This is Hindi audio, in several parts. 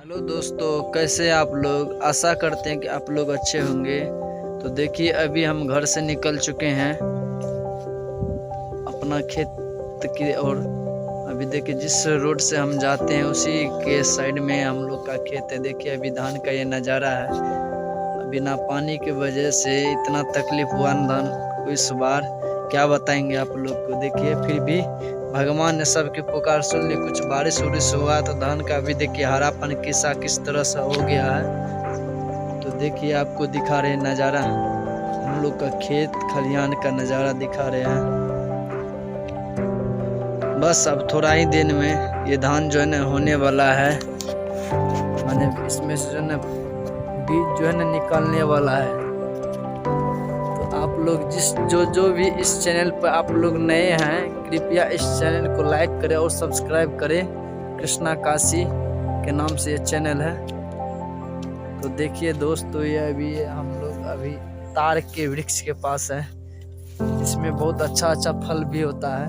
हेलो दोस्तों, कैसे आप लोग। आशा करते हैं कि आप लोग अच्छे होंगे। तो देखिए, अभी हम घर से निकल चुके हैं अपना खेत की ओर। अभी देखिए, जिस रोड से हम जाते हैं उसी के साइड में हम लोग का खेत है। देखिए, अभी धान का ये नज़ारा है। बिना पानी की वजह से इतना तकलीफ हुआ न धान को इस बार, क्या बताएंगे आप लोग को। देखिए, फिर भी भगवान ने सबकी पुकार सुन ली। कुछ बारिश उरिश हुआ तो धान का भी देखिए हरापन किस तरह से हो गया है। तो देखिए, आपको दिखा रहे नज़ारा, हम लोग का खेत खलिहान का नज़ारा दिखा रहे हैं। बस अब थोड़ा ही दिन में ये धान जो है न होने वाला है। माने इसमें से जो है बीज जो है न निकलने वाला है। आप लोग जो भी इस चैनल पर आप लोग नए हैं, कृपया इस चैनल को लाइक करें और सब्सक्राइब करें। कृष्णा काशी के नाम से ये चैनल है। तो देखिए दोस्तों, ये हम लोग अभी तार के वृक्ष के पास है। इसमें बहुत अच्छा फल भी होता है।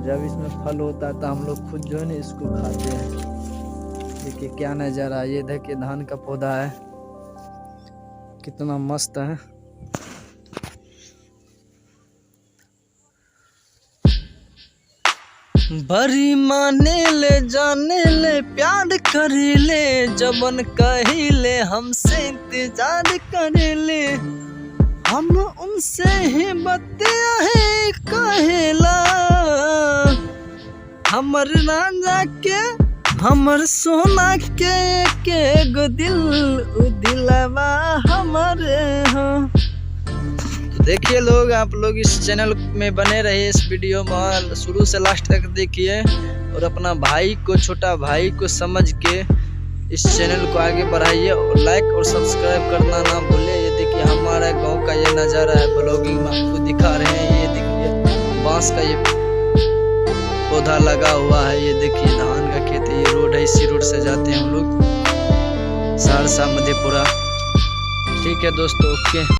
जब इसमें फल होता है तो हम लोग खुद जो है ना इसको खाते हैं। देखिए क्या नज़ारा, ये देखिए धान का पौधा है, कितना मस्त है। बड़ी माने ले जाने ले प्यार करे ले, जबन कही ले हमसे इंतजार करे ले। हम उनसे ही बतिया है कहेला, हमर राजा के हमर सोना के गो दिल दिलवा हमारे हो। तो देखिए लोग, आप लोग इस चैनल में बने रहिए, इस वीडियो में शुरू से लास्ट तक देखिए और अपना भाई को, छोटा भाई को समझ के इस चैनल को आगे बढ़ाइए और लाइक और सब्सक्राइब करना ना भूले। ये देखिए हमारा गांव का ये नज़ारा है, ब्लॉगिंग में आपको दिखा रहे हैं। ये देखिए बांस का ये पौधा लगा हुआ है। ये देखिए धान का खेत है, ये रोड है, इसी रोड से जाते हैं हम लोग सहरसा मधेपुरा। ठीक है दोस्तों, ओके।